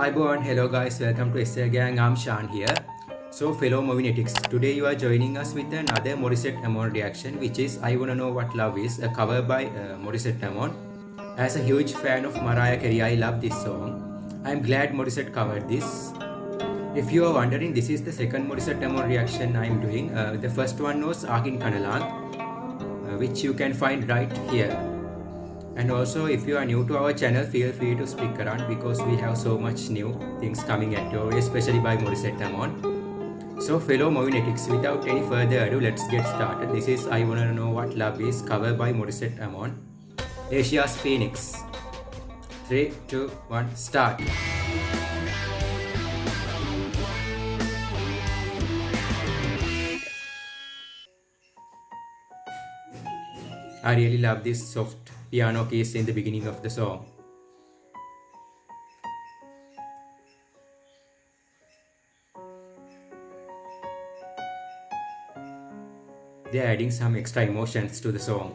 Hi everyone, hello guys, welcome to SL Gang. I'm Shan here. So fellow Movinetics, today you are joining us with another Morissette Amon reaction, which is I Wanna Know What Love Is, a cover by Morissette Amon. As a huge fan of Mariah Carey, I love this song. I'm glad Morissette covered this. If you are wondering, this is the second Morissette Amon reaction I'm doing. The first one was Akin Kanalang, which you can find right here. And also, if you are new to our channel, feel free to stick around because we have so much new things coming at you, especially by Morissette Amon. So fellow Movinetics, without any further ado, let's get started. This is I Wanna Know What Love Is, covered by Morissette Amon, Asia's Phoenix. 3, 2, 1, start. I really love this soft piano keys in the beginning of the song. They're adding some extra emotions to the song.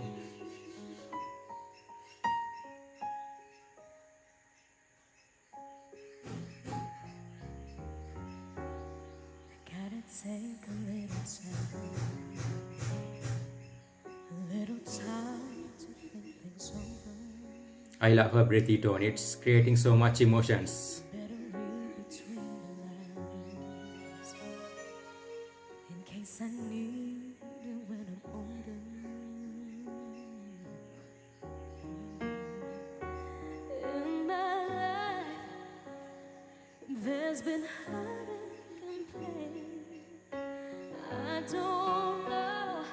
Gotta take a little time to think things over. I love her breathy tone, it's creating so much emotions. Better read between the lines in case I need it when I'm older. In my life, there's been heartache and pain. I don't know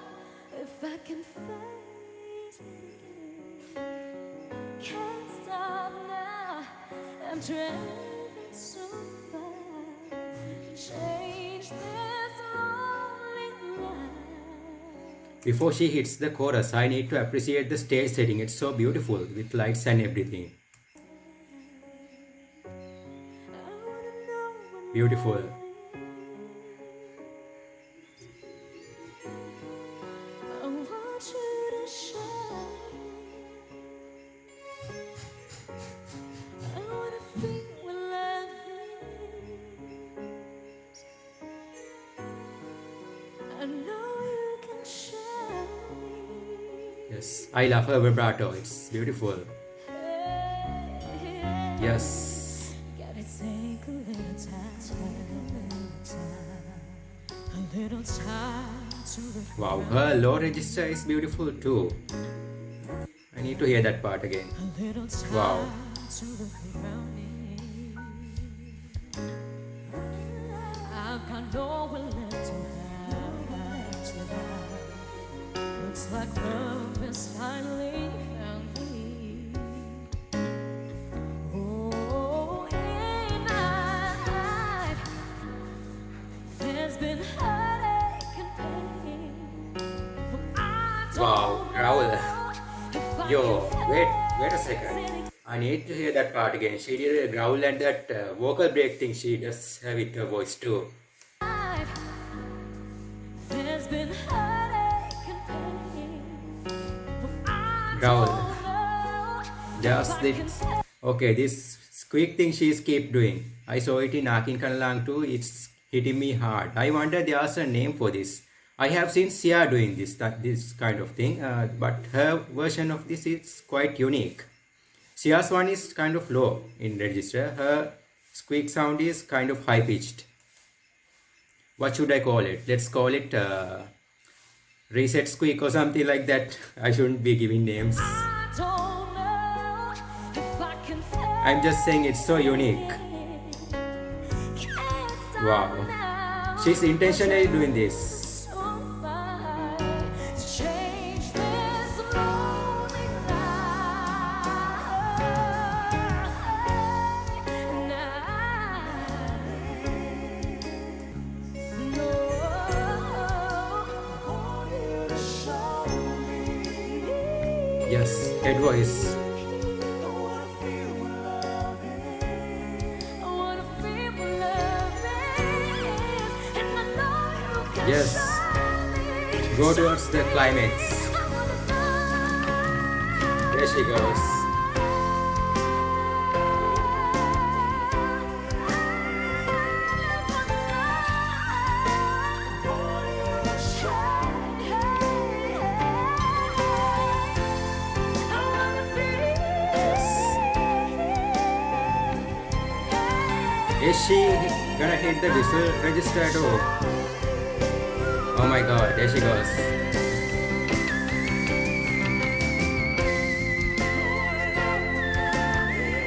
if I can face it. Can't stop now. I'm driving so far to change this lonely life. Before she hits the chorus, I need to appreciate the stage setting. It's so beautiful with lights and everything. I wanna know what Beautiful. love is. I want you to show me. I wanna feel what love is. I know you can show me. Yes, I love her vibrato. It's beautiful. Yes. Gotta take a little time to look Wow, her low register is beautiful too. I need to hear that part again. a little time Wow. to look around me. I've got nowhere left to hide. Looks like love has finally found me. Oh, in my life, there's been heartache and pain. But I don't Wow, growl. if I Yo, can wait a face second. it. I need to hear that part again. She did a growl and that vocal break thing. She does have it her voice too. There's been heartache and pain. But I Growl. don't know Just if I this. can Okay, this squeak thing she's keep doing. I saw it in Akin Kanalang too. It's hitting me hard. I wonder there's a name for this. I have seen Sia doing this kind of thing, but her version of this is quite unique. Sia's one is kind of low in register. Her squeak sound is kind of high pitched. What should I call it? Let's call it reset squeak or something like that. I shouldn't be giving names. I don't know if I can I'm just saying it's so unique. Wow. She's intentionally doing this. Yes, head voice. Yes. Go towards the climax. There she goes. Is she gonna hit the whistle register too? Oh my god, there she goes.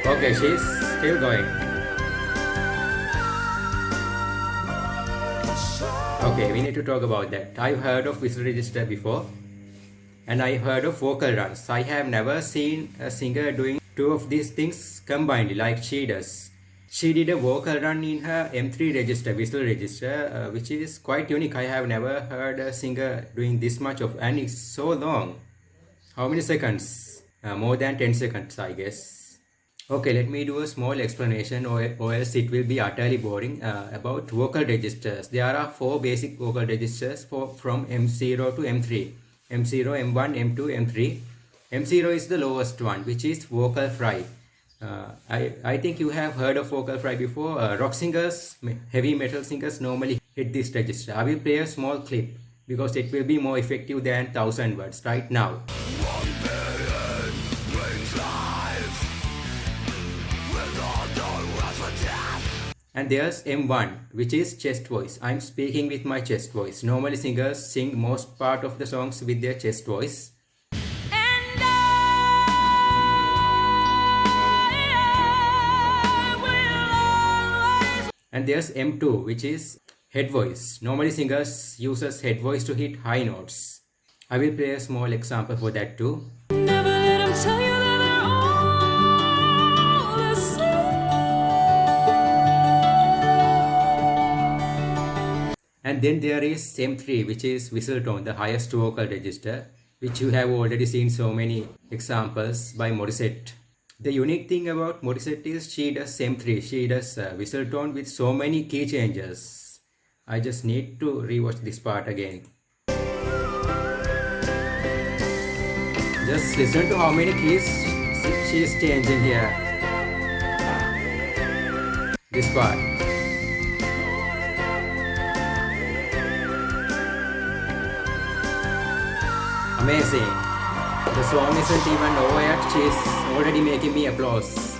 Okay, she's still going. Okay, we need to talk about that. I've heard of whistle register before, and I heard of vocal runs. I have never seen a singer doing two of these things combined like she does. She did a vocal run in her M3 register, whistle register, which is quite unique. I have never heard a singer doing this much of, and it's so long. How many seconds? More than 10 seconds, I guess. Okay, let me do a small explanation or else it will be utterly boring about vocal registers. There are 4 basic vocal registers from M0 to M3. M0, M1, M2, M3. M0 is the lowest one, which is vocal fry. I think you have heard of vocal fry before. Rock singers, heavy metal singers normally hit this register. I will play a small clip because it will be more effective than 1000 words right now. And there's M1, which is chest voice. I'm speaking with my chest voice. Normally singers sing most part of the songs with their chest voice. And there's M2, which is head voice. Normally singers uses head voice to hit high notes. I will play a small example for that too. Never let 'em tell you that they're all the same. And then there is M3, which is whistle tone, the highest vocal register, which you have already seen so many examples by Morissette. The unique thing about Morissette is she does M3, she does whistle tone with so many key changes. I just need to rewatch this part again. Just listen to how many keys she is changing here. This part. Amazing. The song isn't even over yet. She's already making me applause.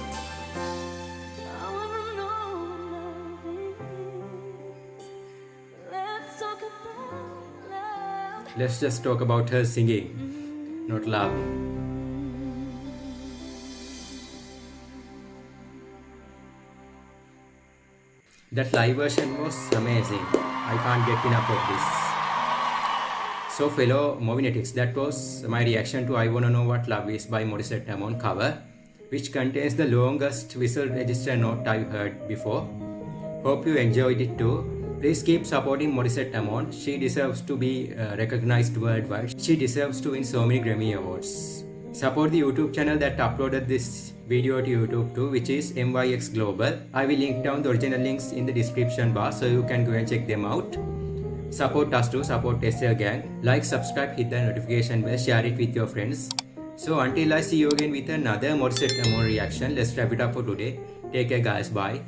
I wanna know what love is. Let's talk about love. Let's just talk about her singing, not love. That live version was amazing. I can't get enough of this. So fellow Movinetics, that was my reaction to I Wanna Know What Love Is by Morissette Amon cover, which contains the longest whistle register note I've heard before. Hope you enjoyed it too. Please keep supporting Morissette Amon. She deserves to be recognized worldwide. She deserves to win so many Grammy Awards. Support the YouTube channel that uploaded this video to YouTube too, which is MYX Global. I will link down the original links in the description bar so you can go and check them out. Support us too, support SL Gang. Like, subscribe, hit the notification bell, share it with your friends. So until I see you again with another Morissette Amon reaction, let's wrap it up for today. Take care guys, bye.